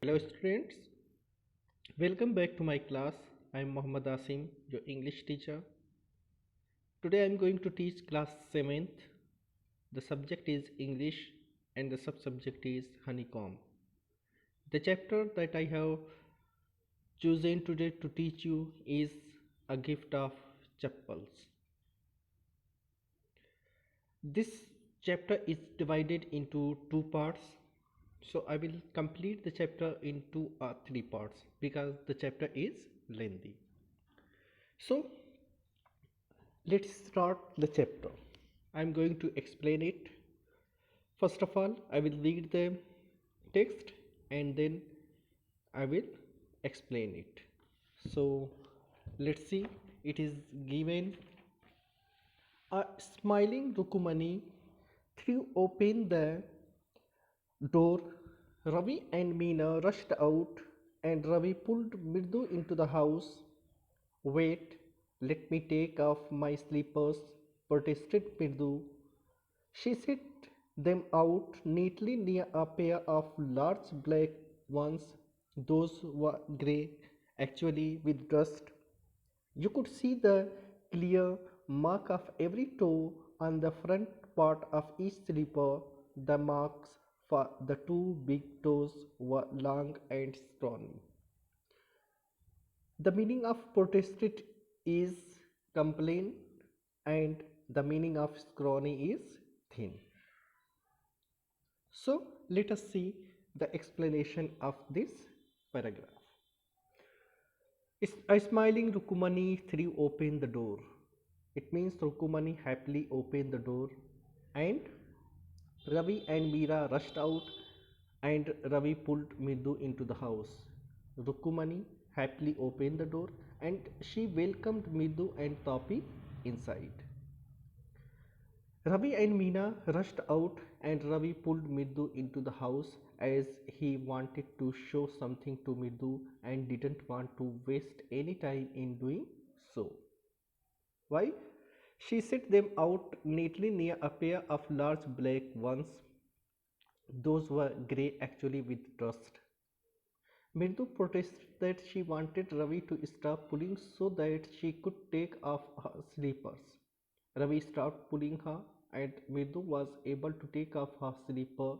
Hello students, welcome back to my class. I am Mohammad Asim, your English teacher. Today I am going to teach class 7th. The subject is English and the sub-subject is honeycomb. The chapter that I have chosen today to teach you is a gift of chappals. This chapter is divided into two parts. So I will complete the chapter in two or three parts because the chapter is lengthy. So let's start the chapter. I'm going to explain it. First of all, I will read the text and then I will explain it. So let's see. It is given. A smiling Rukumani threw open the door. Ravi and Meena rushed out and Ravi pulled Mirdu into the house. Wait, let me take off my slippers, protested Mirdu. She set them out neatly near a pair of large black ones. Those were grey, actually with dust. You could see the clear mark of every toe on the front part of each slipper. The marks for the two big toes were long and scrawny. The meaning of protested is complain and the meaning of scrawny is thin. So let us see the explanation of this paragraph. A smiling Rukumani threw open the door. It means Rukumani happily opened the door and Ravi and Meera rushed out and Ravi pulled Middu into the house. Rukumani happily opened the door and she welcomed Middu and Topi inside. Ravi and Meena rushed out and Ravi pulled Middu into the house as he wanted to show something to Middu and didn't want to waste any time in doing so. Why? She set them out neatly near a pair of large black ones. Those were grey actually with dust. Mirdu protested that she wanted Ravi to stop pulling so that she could take off her slippers. Ravi stopped pulling her and Mirdu was able to take off her slipper.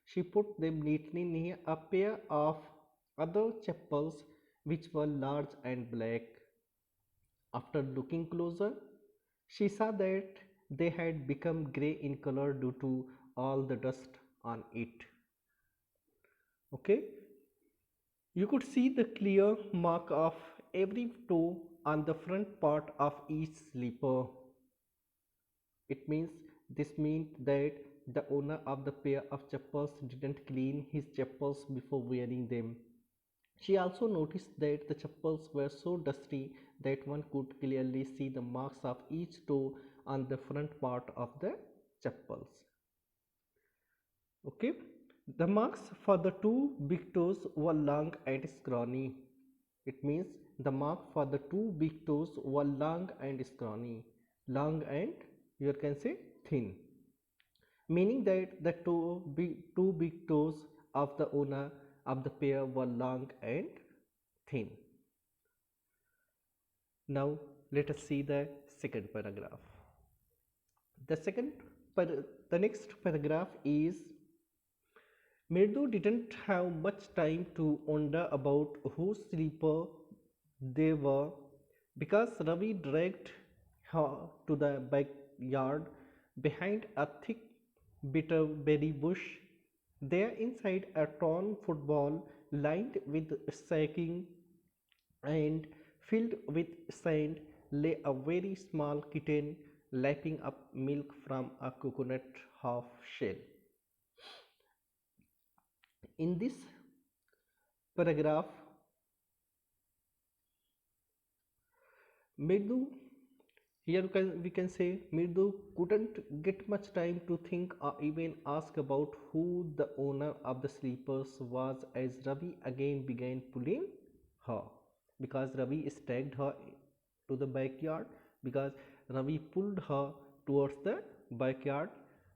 She put them neatly near a pair of other chappals which were large and black. After looking closer, she saw that they had become grey in color due to all the dust on it. Okay, you could see the clear mark of every toe on the front part of each slipper. It means this means that the owner of the pair of chappals didn't clean his chappals before wearing them. She also noticed that the chappals were so dusty that one could clearly see the marks of each toe on the front part of the chappals. Okay, the marks for the two big toes were long and scrawny. It means the mark for the two big toes were long and scrawny. Long and you can say thin, meaning that the two big toes of the owner of the pair were long and thin. Now let us see the second paragraph. The the next paragraph is Mirdu didn't have much time to wonder about whose sleeper they were because Ravi dragged her to the backyard behind a thick bitterberry bush. There, inside a torn football lined with sacking and filled with sand, lay a very small kitten lapping up milk from a coconut half shell. In this paragraph, Mirdu, here we can say Mirdu couldn't get much time to think or even ask about who the owner of the sleepers was as Ravi again began pulling her because Ravi dragged her to the backyard because Ravi pulled her towards the backyard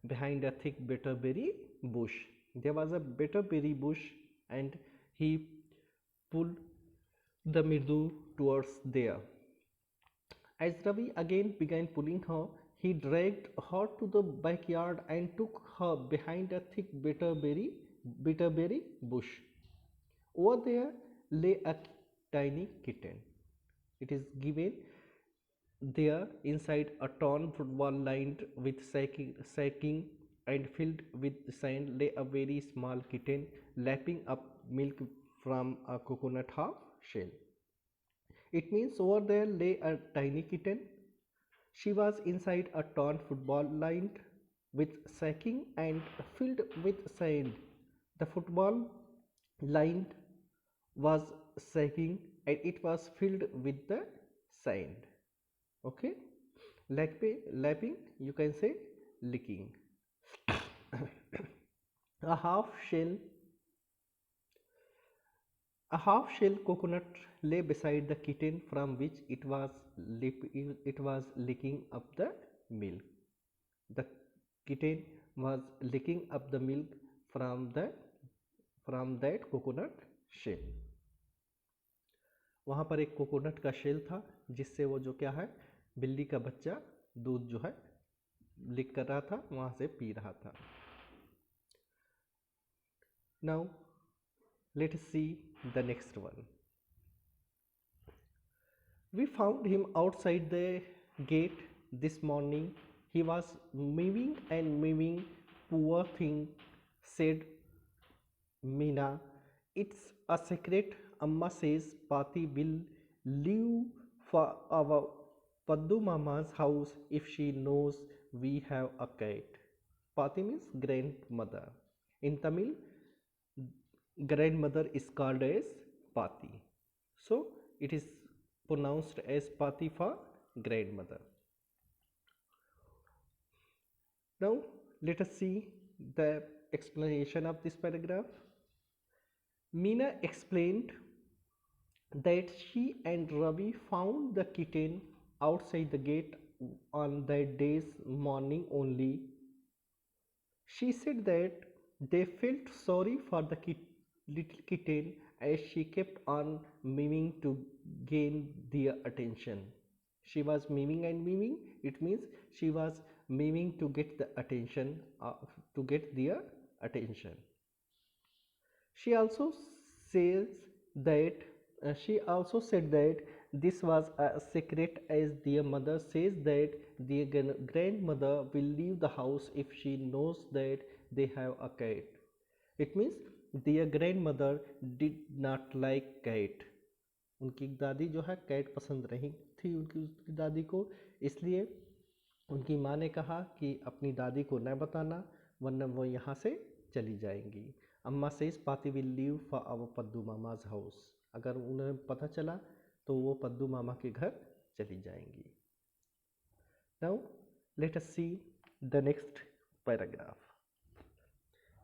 behind a thick bitterberry bush. There was a bitterberry bush and He pulled the Mirdu towards there. As Ravi again began pulling her, he dragged her to the backyard and took her behind a thick bitterberry bush. Over there lay a tiny kitten. It is given there inside a torn football lined with sacking and filled with sand lay a very small kitten lapping up milk from a coconut half shell. It means over there lay a tiny kitten. She was inside a torn football lined with sacking and filled with sand. The football lined was sagging and it was filled with the sand. Okay, lapping, you can say licking. A half shell a half shell coconut lay beside the kitten from which it was licking up the milk. The kitten was licking up the milk from that coconut shell. वहाँ पर एक coconut का shell था जिससे वो जो क्या है बिल्ली का बच्चा दूध जो है लिक कर रहा था, वहाँ से पी रहा था. Now let us see the next one. We found him outside the gate this morning. He was mewing and mewing. Poor thing, said Meena. It's a secret. Amma says Pati will leave for our Paddu Mama's house if she knows we have a cat. Pati means grandmother. In Tamil, grandmother is called as Pati. So it is pronounced as Pati for grandmother. Now let us see the explanation of this paragraph. Meena explained that she and Ravi found the kitten outside the gate on that day's morning only. She said that they felt sorry for the little kitten as she kept on mewing to gain their attention. She was mewing and mewing, it means she was mewing to get the attention, to get their attention. She also says that she also said that this was a secret as their mother says that their grandmother will leave the house if she knows that they have a cat. It means their grandmother did not like cat. उनकी दादी जो है cat पसंद नहीं थी उनकी दादी को, इसलिए उनकी माँ ने कहा कि अपनी दादी को न बताना वरना वो यहाँ से चली जाएंगी. Amma says Paati will leave for our Paddu Mama's house. अगर उन्हें पता चला तो वो पद्दू मामा के घर चली जाएंगी. Now let us see the next paragraph.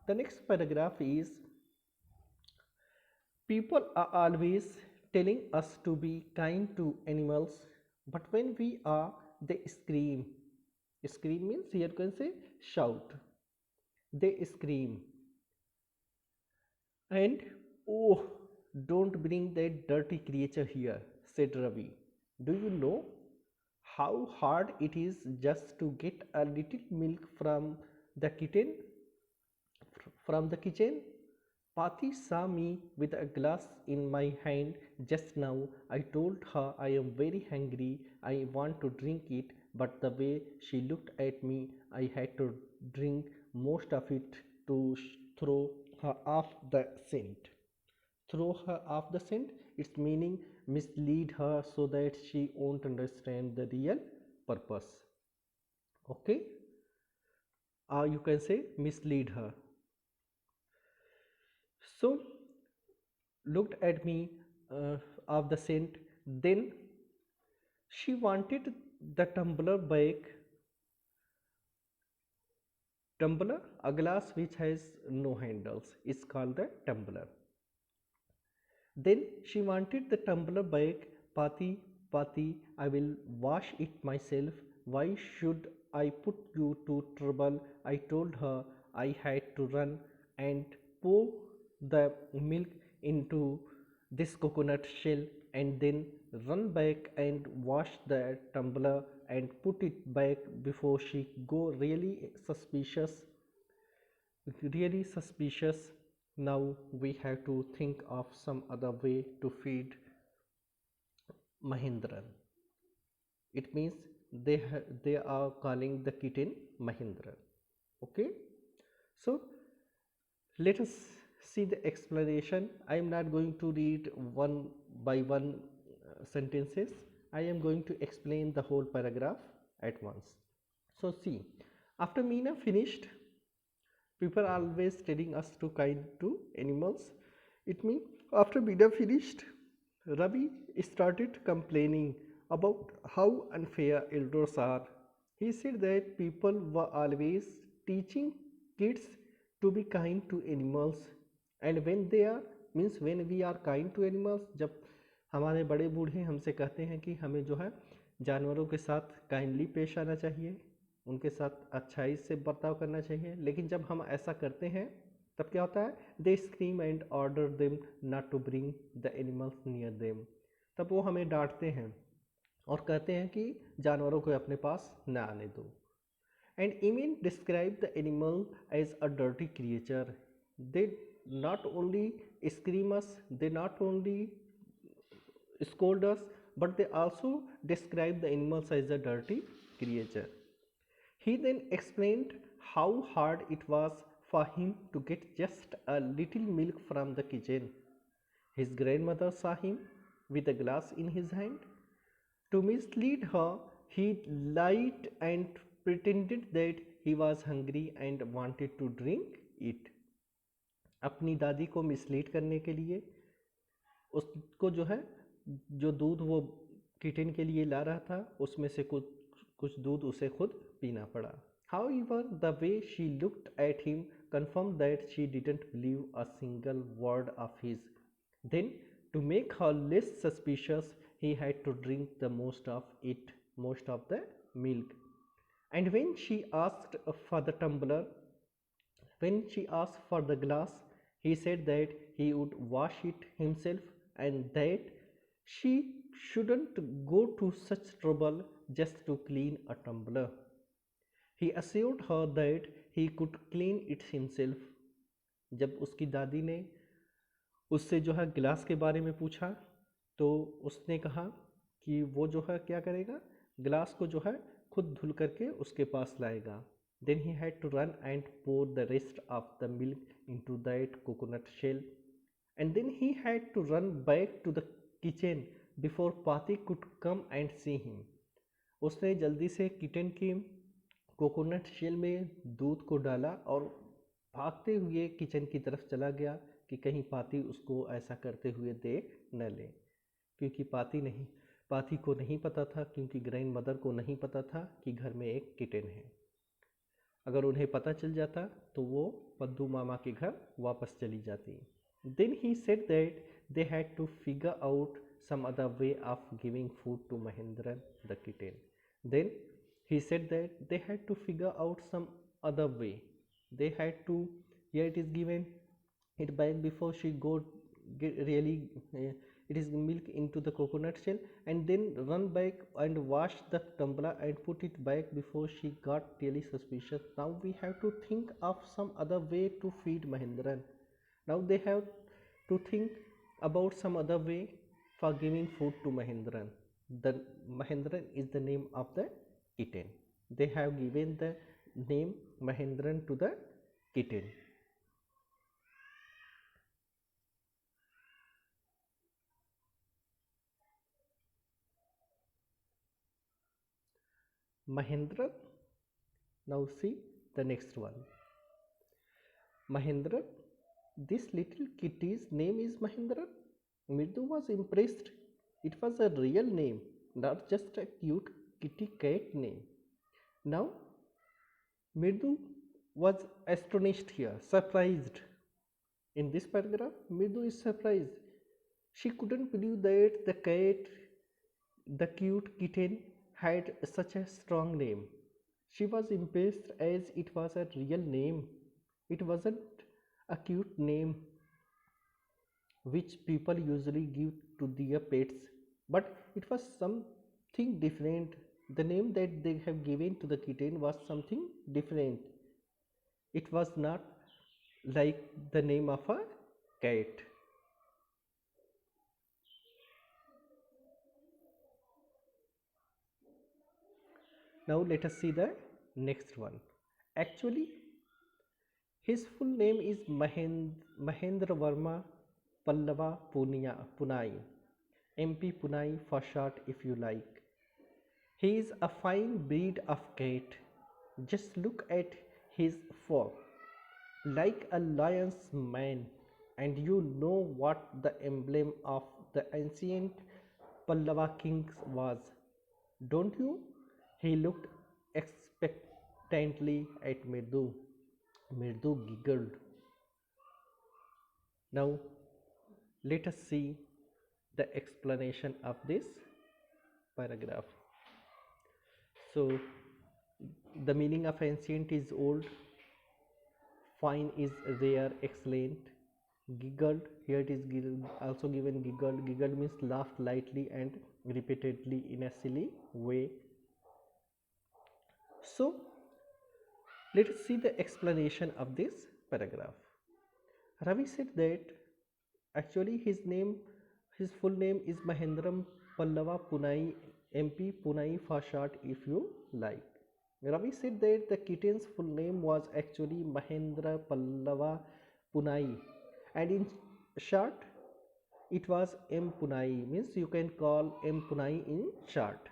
The next paragraph is people are always telling us to be kind to animals, but when we are, they scream. Scream means here you can say shout. They scream. And oh, don't bring that dirty creature here, said Ravi. Do you know how hard it is just to get a little milk from the kitten? From the kitchen? Pati saw me with a glass in my hand just now. I told her I am very hungry. I want to drink it, but the way she looked at me, I had to drink most of it to throw her off the scent. Throw her off the scent, its meaning mislead her so that she won't understand the real purpose. Okay, you can say mislead her. So looked at me of the scent. Then she wanted the tumbler back. Tumbler, a glass which has no handles, is called the tumbler. Then she wanted the tumbler back. Pati, Pati, I will wash it myself. Why should I put you to trouble? I told her I had to run and pour the milk into this coconut shell and then run back and wash the tumbler and put it back before she go. Really suspicious. Now we have to think of some other way to feed Mahindran. It means they are calling the kitten Mahindran. Okay, so let us see the explanation. I am not going to read one by one sentences. I am going to explain the whole paragraph at once. So see, after Meena finished, people are always telling us to kind to animals. It means after Meena finished, Ravi started complaining about how unfair elders are. He said that people were always teaching kids to be kind to animals, and when they are means when we are kind to animals, जब हमारे बड़े बूढ़े हमसे कहते हैं कि हमें जो है जानवरों के साथ काइंडली पेश आना चाहिए, उनके साथ अच्छाई से बर्ताव करना चाहिए, लेकिन जब हम ऐसा करते हैं तब क्या होता है, they scream and order them not to bring the animals near them. तब वो हमें डांटते हैं और कहते हैं कि जानवरों को अपने पास न आने दो। And even describe the animal as a dirty creature. They not only scream us, they not only scold us, but they also describe the animals as a dirty creature. He then explained how hard it was for him to get just a little milk from the kitchen. His grandmother saw him with a glass in his hand. To mislead her, he lied and pretended that he was hungry and wanted to drink it. अपनी दादी को mislead करने के लिए उसको जो है जो दूध वो किटन के लिए ला रहा था उसमें से कुछ दूध उसे खुद पीना पड़ा. However, the way she looked at him confirmed that she didn't believe a single word of his. Then, to make her less suspicious, he had to drink the most of the milk. And when she asked for the tumbler, when she asked for the glass, he said that he would wash it himself and that she shouldn't go to such trouble just to clean a tumbler. He assured her that he could clean it himself. जब उसकी दादी ने उससे जो है गिलास के बारे में पूछा तो उसने कहा कि वो जो है क्या करेगा, गिलास को जो है खुद धुल करके उसके पास लाएगा. Then he had to run and pour the rest of the milk into that coconut shell, and then he had to run back to the kitchen before Pati could come and see him. उसने जल्दी से kitchen की coconut shell में दूध को डाला और भागते हुए किचन की तरफ चला गया कि कहीं पाती उसको ऐसा करते हुए देख न ले, क्योंकि पाती को नहीं पता था, क्योंकि ग्रैंड मदर को नहीं पता था कि घर में एक किटन है. अगर उन्हें पता चल जाता तो वो पद्दू मामा के घर वापस चली जाती. Then he said that they had to figure out some other way of giving food to Mahendran the kitten. Then he said that they had to figure out some other way. They had to, here it is given it back before she it is milk into the coconut shell, and then run back and wash the tumbler and put it back before she got really suspicious. Now we have to think of some other way to feed Mahendran. Now they have to think about some other way for giving food to Mahendran. The Mahendran is the name of the kitten. They have given the name Mahendran to the kitten. Mahendran. Now see the next one. Mahendran. This little kitty's name is Mahendran. Mirdu was impressed. It was a real name, not just a cute kitty cat name. Now, Mirdu was astonished here, surprised. In this paragraph, Mirdu is surprised. She couldn't believe that the cute kitten, had such a strong name. She was impressed as it was a real name. It wasn't a cute name. which people usually give to their pets, but it was something different. The name that they have given to the kitten was something different. It was not like the name of a cat. Now let us see the next one. Actually, his full name is Mahendra Verma Pallava Punai, MP Punai for short if you like. He is a fine breed of cat. Just look at his fur, like a lion's mane, and you know what the emblem of the ancient Pallava kings was, don't you? He looked expectantly at Mirdu. Mirdu giggled. Now, let us see the explanation of this paragraph. So, the meaning of ancient is old, fine is rare, excellent. Giggled, here it is also given giggled. Giggled means laughed lightly and repeatedly in a silly way. So, let us see the explanation of this paragraph. Ravi said that actually his full name is Mahendram Pallava Punai, MP Punai for short if you like. Ravi said that the kitten's full name was actually Mahendra Pallava Punai, and in short it was M Punai, means you can call M Punai in short.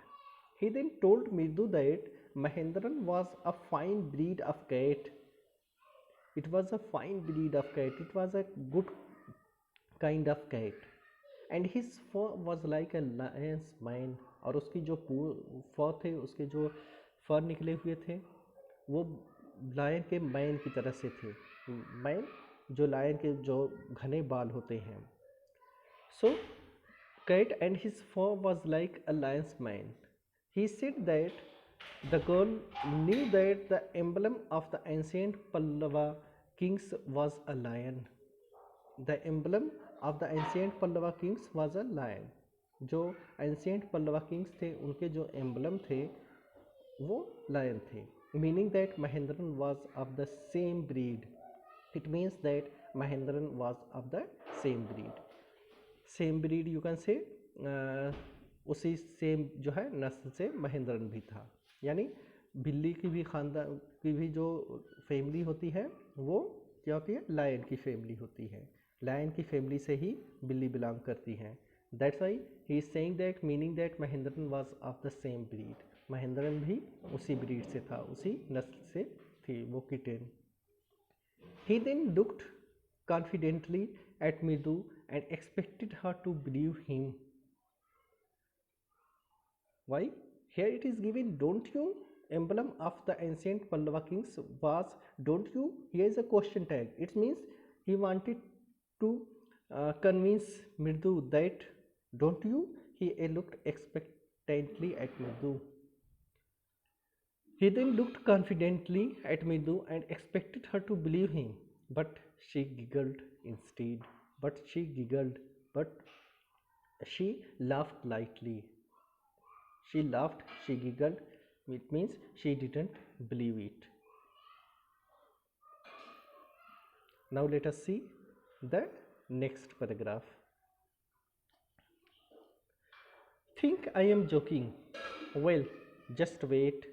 He then told Mirdu that Mahendran was a fine breed of cat. It was a fine breed of cat. It was a good kind of cat. And his fur was like a lion's mane. और उसकी जो फर थे, उसके जो फर निकले हुए थे, वो लायन के मैन की तरह से थे. मैन जो लायन के जो घने बाल होते हैं. So cat and his fur was like a lion's mane. He said that the girl knew that the emblem of the ancient Pallava kings was a lion. The emblem of the ancient Pallava kings was a lion. जो ancient Pallava Kings थे उनके जो emblem थे वो lion थे. Meaning that Mahendran was of the same breed. It means that Mahendran was of the same breed. Same breed you can say उसी same जो है नस्ल से महेंद्रन भी था. यानी बिल्ली की भी खानदान की भी जो फैमिली होती है वो क्या होती है, लायन की फैमिली होती है. लायन की फैमिली से ही बिल्ली बिलोंग करती है. That's why he is saying that, meaning that Mahendran was of the same breed. Mahendran भी उसी ब्रीड से था, उसी नस्ल से थी वो kitten. He then looked confidently at Mirdu and expected her to believe him. Why? Here it is given, don't you? Emblem of the ancient Pallava kings was, don't you? Here is a question tag. It means he wanted to convince Mirdu that, don't you? He looked expectantly at Mirdu. He then looked confidently at Mirdu and expected her to believe him, but she giggled instead. But she giggled, but she laughed lightly. She laughed, she giggled, it means she didn't believe it. Now let us see the next paragraph. Think I am joking? Well, just wait.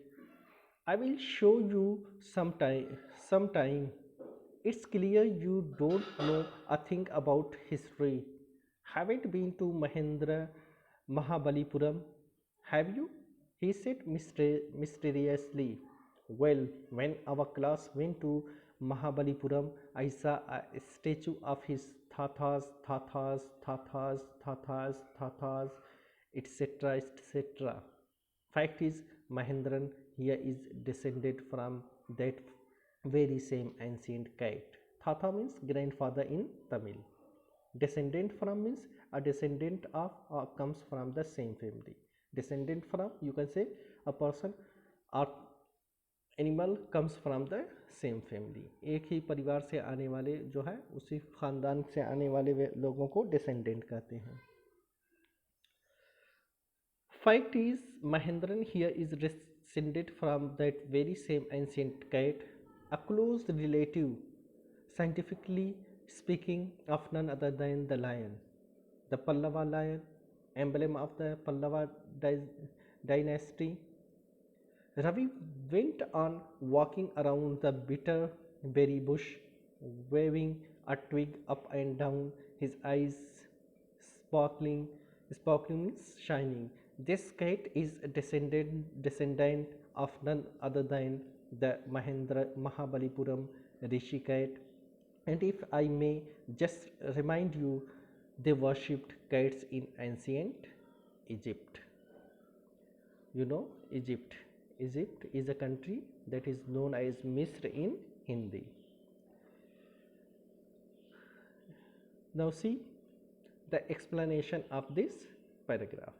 I will show you sometime. It's clear you don't know a thing about history. Haven't been to Mahabalipuram, have you? He said mysteriously. Well, when our class went to Mahabalipuram, I saw a statue of his Thathas, etc., etc. Fact is, Mahendran here is descended from that very same ancient cat. Thatha means grandfather in Tamil. Descendant from means a descendant of comes from the same family. Descendant from, you can say a person or animal comes from the same family, एक ही परिवार से आने वाले जो है उसी खानदान से आने वाले लोगों को डिसेंडेंट कहते हैं. Fact is, Mahendran here is descended from that very same ancient cat, a close relative, scientifically speaking, of none other than the lion. The Pallava lion, emblem of the Pallava dynasty. Ravi went on walking around the bitter berry bush, waving a twig up and down, his eyes sparkling, sparkling, shining. This cat is a descendant of none other than the Mahabalipuram Rishi cat. And if I may just remind you, they worshipped cats in ancient Egypt. You know, Egypt. Egypt is a country that is known as Misr in Hindi. Now see the explanation of this paragraph.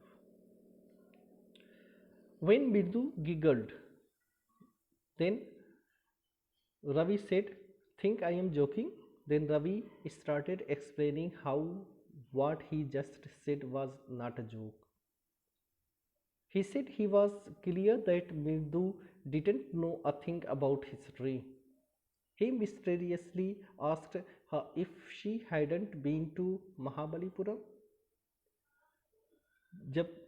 When Mirdu giggled, then Ravi said, "Think I am joking?" Then Ravi started explaining how what he just said was not a joke. He said he was clear that Mirdu didn't know a thing about history. He mysteriously asked her if she hadn't been to Mahabalipuram. जब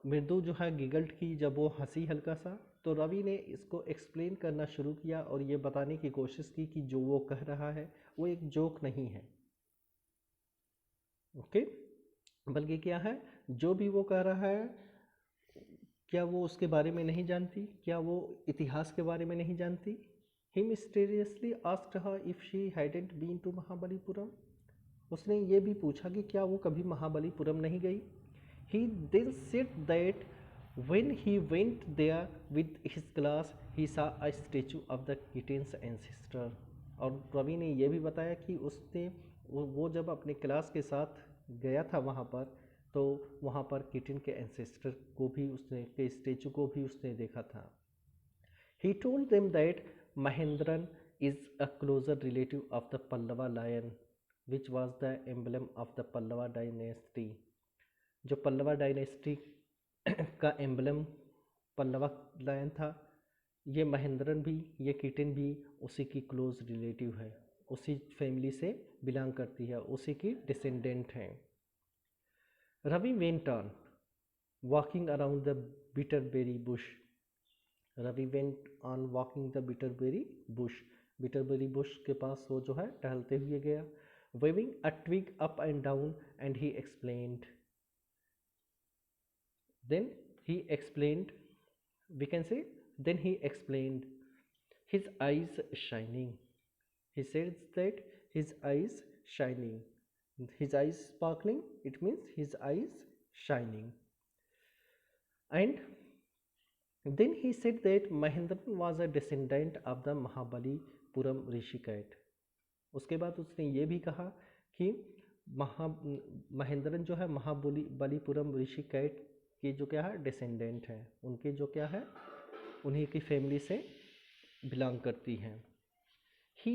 मृदु जो है गिगल्ट की, जब वो हंसी हल्का सा, तो रवि ने इसको एक्सप्लेन करना शुरू किया और ये बताने की कोशिश की कि जो वो कह रहा है वो एक जोक नहीं है. ओके, बल्कि क्या है, जो भी वो कह रहा है, क्या वो उसके बारे में नहीं जानती, क्या वो इतिहास के बारे में नहीं जानती. He mysteriously asked her if she hadn't been to Mahabalipuram. उसने ये भी पूछा कि क्या वो कभी महाबलीपुरम नहीं गई. He then said that when he went there with his class, he saw a statue of the kitten's ancestor. और रवि ने ये भी बताया कि उसने वो जब अपने क्लास के साथ गया था वहाँ पर, तो वहाँ पर किटन के एंसेस्टर को भी उसने, के स्टेचू को भी उसने देखा था. He told them that Mahendran is a closer relative of the Pallava lion, which was the emblem of the Pallava dynasty. जो पल्लवा डायनेस्टी का एम्बलम पल्लवा लायन था, ये महेंद्रन भी, ये किटन भी उसी की क्लोज रिलेटिव है, उसी फैमिली से बिलोंग करती है, उसी की डिसेंडेंट हैं. Ravi went on walking around the bitterberry bush. Ravi went on walking the bitterberry bush. Bitterberry bush के पास वो जो है टहलते हुए गया. Waving a twig up and down and he explained. Then he explained, we can say, then he explained, his eyes shining. He says that his eyes shining. His eyes sparkling, it means his eyes shining. And then he said that Mahendran was a descendant of the Mahabalipuram Rishi cat. उसके बाद उसने ये भी कहा कि महेंद्रन जो है Mahabalipuram rishi cat के जो क्या है डिसेंडेंट है, उनके जो क्या है उन्हीं की फैमिली से बिलोंग करती हैं. He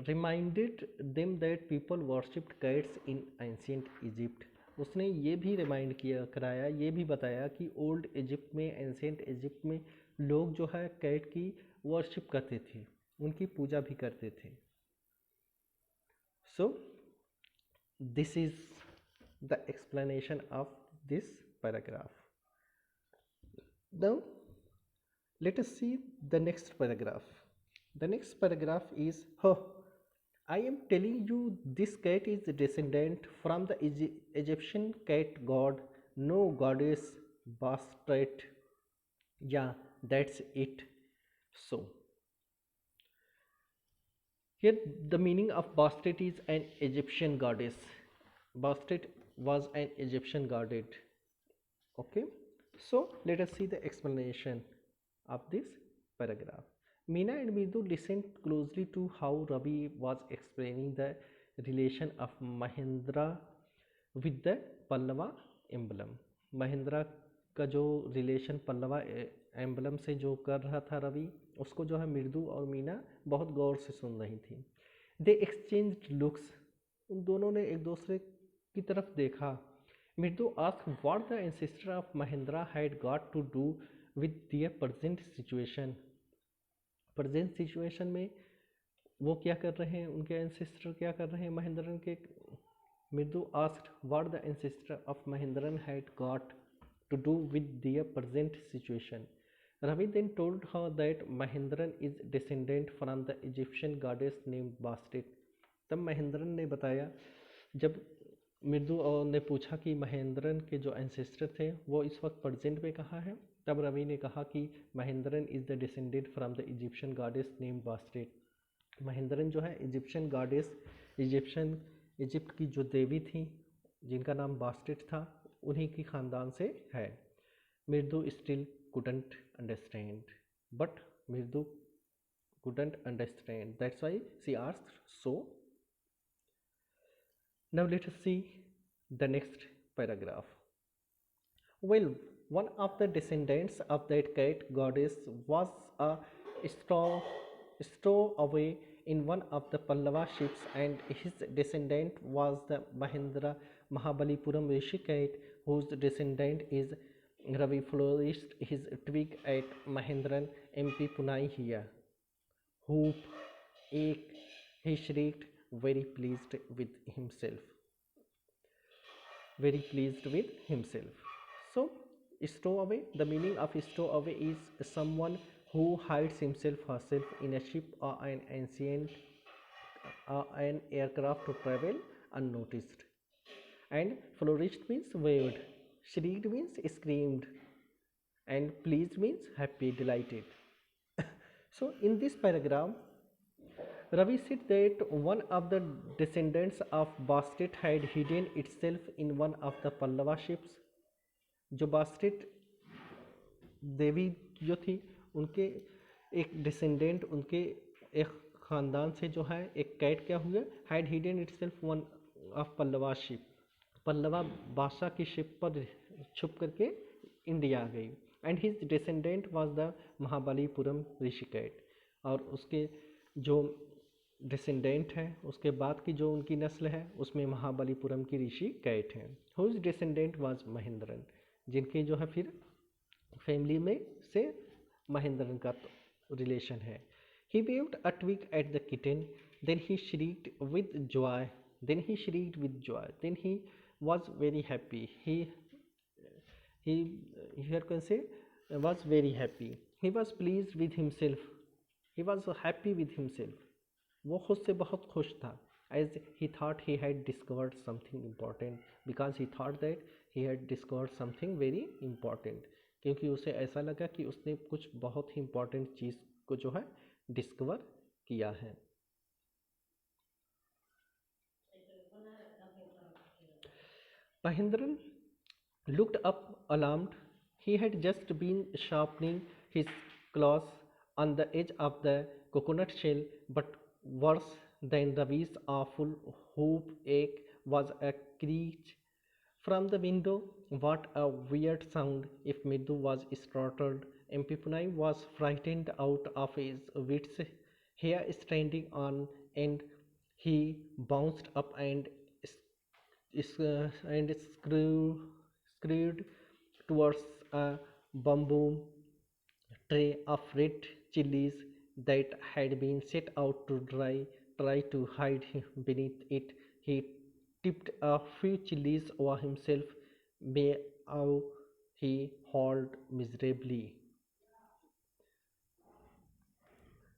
reminded them that people worshipped cats in ancient Egypt. उसने ये भी रिमाइंड किया, कराया, ये भी बताया कि ओल्ड इजिप्ट में, एंशिएंट इजिप्ट में लोग जो है कैट की वर्शिप करते थे, उनकी पूजा भी करते थे. So this is the explanation of this paragraph. Now let us see the next paragraph. The next paragraph is, I am telling you, this cat is a descendant from the Egyptian cat god, no goddess, Bastet. Yeah, that's it. So here the meaning of Bastet is an Egyptian goddess. Bastet was an Egyptian goddess. Okay, so let us see the explanation of this paragraph. Meena and Mirdu listened closely to how Ravi was explaining the relation of Mahendra with the Pallava emblem. Mahendra का जो relation Pallava emblem से जो कर रहा था रवि, उसको जो है मृदु और मीना बहुत गौर से सुन रही थी। दे एक्सचेंज लुक्स, उन दोनों ने एक दूसरे की तरफ देखा। Mridu asked what the ancestor of Mahendra had got to do with their present situation. Present situation में वो क्या कर रहे हैं, उनके एंसेस्टर क्या कर रहे हैं महेंद्रन के। मृदु asked what the ancestor of Mahendran had got to do with their present situation. Ravi then told her that Mahendran is descendant from the Egyptian goddess named Bastet. तब महेंद्रन ने बताया, जब मृदु और ने पूछा कि महेंद्रन के जो एंसेस्टर थे वो इस वक्त प्रेजेंट में कहाँ हैं, तब रवि ने कहा कि Mahendran is the descendant from the Egyptian goddess name Bastet. Mahendran जो है इजिप्शियन गॉडेस, इजिप्ट की जो देवी थी जिनका नाम बास्टेट था, उन्हीं की ख़ानदान से है। मृदु स्टिल couldn't understand, but मृदु couldn't understand, that's why she asked so. Now let us see the next paragraph. Well, one of the descendants of that cat goddess was a straw stowaway in one of the Pallava ships, and his descendant was the Mahabalipuram Rishi cat, whose descendant is Ravi flourished his twig at Mahendran MP Punai here. Hoop, ache, he shrieked, very pleased with himself. Very pleased with himself. So, stowaway, the meaning of stowaway is someone who hides himself herself in a ship or an ancient an aircraft to travel unnoticed. And flourished means waved, shrieked means screamed, and pleased means happy, delighted. So in this paragraph, Ravi said that one of the descendants of Bastet had hidden itself in one of the Pallava ships. जो Bastet देवी जो थी, उनके एक descendant, उनके एक ख़ानदान से जो है एक कैट क्या हुआ, had hidden itself one of Pallava ship, Pallava बादशाह की शिप पर छुप करके इंडिया आ गई। And his descendant was the Mahabalipuram rishi cat, और उसके जो डिसेंडेंट है, उसके बाद की जो उनकी नस्ल है उसमें महाबलीपुरम की ऋषि कैट हैं। हुज डिसेंडेंट वाज महेंद्रन, जिनके जो है फिर फैमिली में से महेंद्रन का रिलेशन है। He waved a twig at the kitten, then he shrieked with joy, then he shrieked with joy, then he was very happy, he here can say was very happy, he was pleased with himself, he was happy with himself, वो खुद से बहुत खुश था। as he thought he had discovered something important, because he thought that he had discovered something very important, क्योंकि उसे ऐसा लगा कि उसने कुछ बहुत ही इम्पोर्टेंट चीज़ को जो है डिस्कवर किया है। Mahendran looked up alarmed. He had just been sharpening his claws on the edge of the coconut shell, but worse than Ravi's awful hoop ache was a screech from the window. What a weird sound! If Middu was startled, Empipunai was frightened out of his wits, hair standing on end. He bounced up and scurried towards a bamboo tray of red chilies that had been set out to dry. Try to hide beneath it. He tipped a few chilies over himself. Meow, he hauled miserably.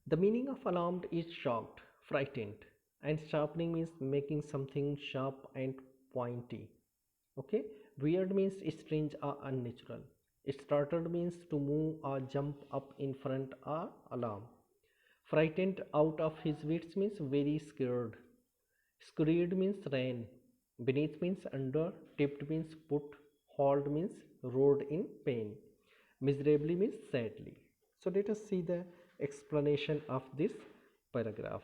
The meaning of alarmed is shocked, frightened, and sharpening means making something sharp and pointy. Okay, weird means strange or unnatural. Startled means to move or jump up in front or alarm. Frightened out of his wits means very scared. Scurried means ran. Beneath means under. Tipped means put. Hauled means rode in pain. Miserably means sadly. So let us see the explanation of this paragraph.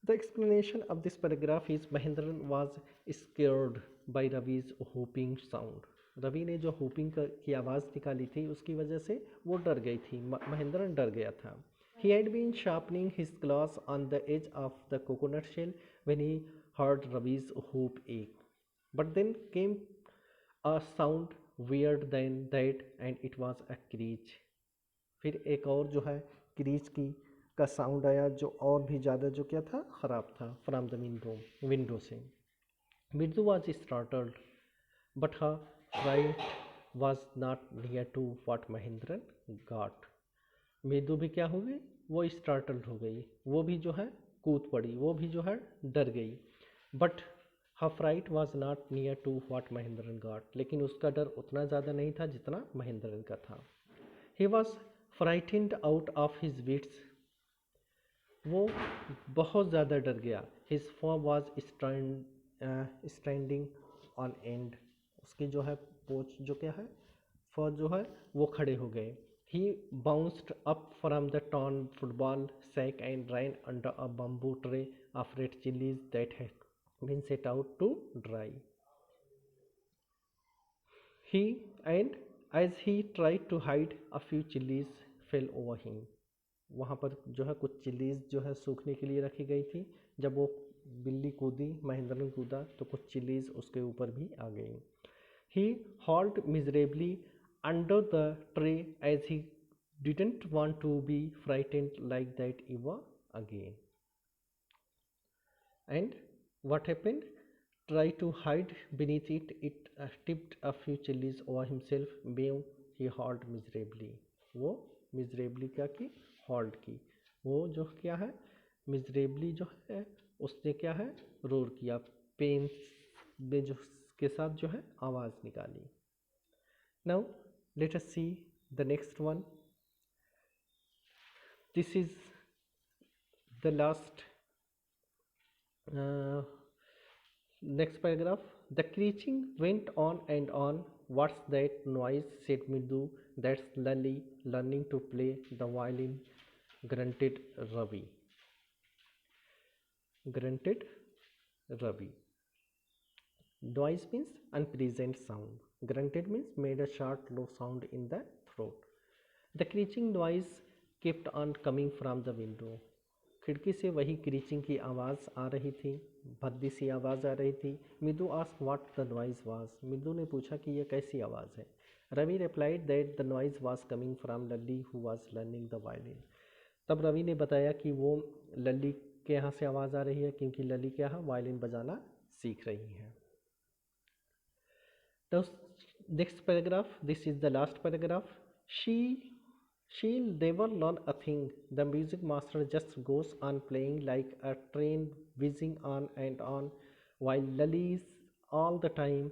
The explanation of this paragraph is Mahendran was scared by Ravi's whooping sound. Ravi ने जो whooping की आवाज़ निकाली थी उसकी वजह से वो डर गई थी, महेंद्रन डर गया था. He had been sharpening his claws on the edge of the coconut shell when he heard Ravi's hoop ache. But then came a sound weird than that, and it was a screech. फिर एक और जो है crèche की का sound आया जो और भी ज़्यादा जो क्या था ख़राब था. फ्रॉम द विंडो से Middu was startled, but her fright was not near to what Mahendran got. Midu भी क्या हो गई, वो स्टार्टल्ड हो गई, वो भी जो है कूद पड़ी, वो भी जो है डर गई. But her fright was not near to what Mahendran got, लेकिन उसका डर उतना ज़्यादा नहीं था जितना महेंद्रन का था. He was frightened out of his wits, वो बहुत ज़्यादा डर गया. His form was standing on end, उसकी जो है पोच जो क्या है फॉर जो है वो खड़े हो गए. He bounced up from the torn football sack and ran under a bamboo tray of red chilies that had been set out to dry. He and as he tried to hide, a few chilies fell over him. वहाँ पर जो है कुछ chillies जो है सूखने के लिए रखी गई थी. जब वो बिल्ली कूदी, महेंद्रन कूदा, तो कुछ चिलीज उसके ऊपर भी आ गई. He hauled miserably under the tray as he didn't want to be frightened like that ever again. And what happened? Try to hide beneath it. It tipped a few chilies over himself. Mew, he hauled miserably. वो miserably क्या की? Hauled की. वो जो क्या है miserably जो है उसने क्या है रोर किया, पेन में जो के साथ जो है आवाज़ निकाली. Now let us see the next one. This is the last next paragraph. The screeching went on and on. What's that noise? Said Middu. That's Lally learning to play the violin, grunted Ravi. Grunted Ravi. Noise means unpleasant sound. Grunted means made a short low sound in the throat. The screeching noise kept on coming from the window. खिड़की से वही क्रीचिंग की आवाज़ आ रही थी, भद्दी सी आवाज़ आ रही थी. Midu asked what the noise was. Midu ने पूछा कि यह कैसी आवाज़ है. Ravi replied that the noise was coming from Lalli who was learning the violin. तब रवि ने बताया कि वो लल्ली के यहाँ से आवाज़ आ रही है क्योंकि लल्ली क्या है वायलिन बजाना सीख रही है. The next paragraph, this is the last paragraph. She'll never learn a thing. The music master just goes on playing like a train whizzing on and on, while Lali's all the time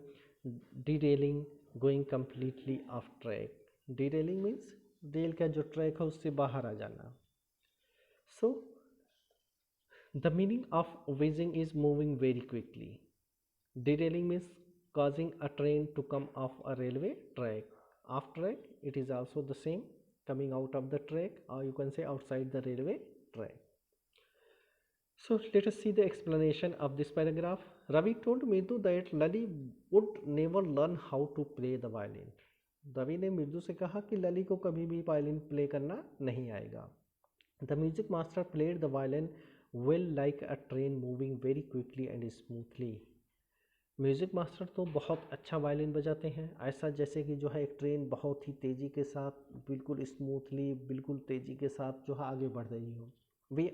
derailing, going completely off track. Derailing means rail का जो track है उससे बाहर आ जाना. So the meaning of whizzing is moving very quickly. Derailing means causing a train to come off a railway track. Off track, it is also the same, coming out of the track, or you can say outside the railway track. So let us see the explanation of this paragraph. Ravi told Middu that Lali would never learn how to play the violin. Ravi ने मिर्दू से कहा कि लली को कभी भी violin play करना नहीं आएगा. The music master played the violin well like a train moving very quickly and smoothly. Music master तो बहुत अच्छा वायलिन बजाते हैं, ऐसा जैसे कि जो है एक ट्रेन बहुत ही तेज़ी के साथ बिल्कुल स्मूथली बिल्कुल तेज़ी के साथ जो है आगे बढ़ रही हो. वे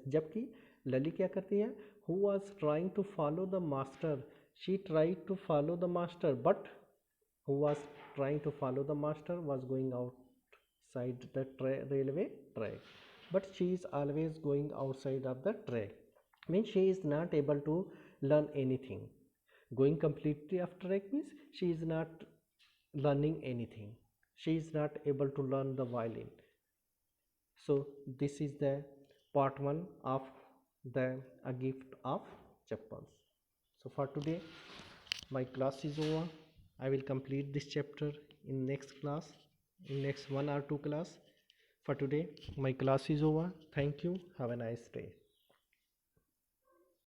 जबकि लली क्या करती है, who was trying to follow the master, she try to follow the master, but who was trying to follow the master was going outside the railway track, but she is always going outside of the track. Means she is not able to learn anything. Going completely off track means she is not learning anything. She is not able to learn the violin. So this is the part 1 of the A Gift of Chappals. So for today my class is over. I will complete this chapter in next class, in next 1 or 2 class. For today my class is over. Thank you. Have a nice day.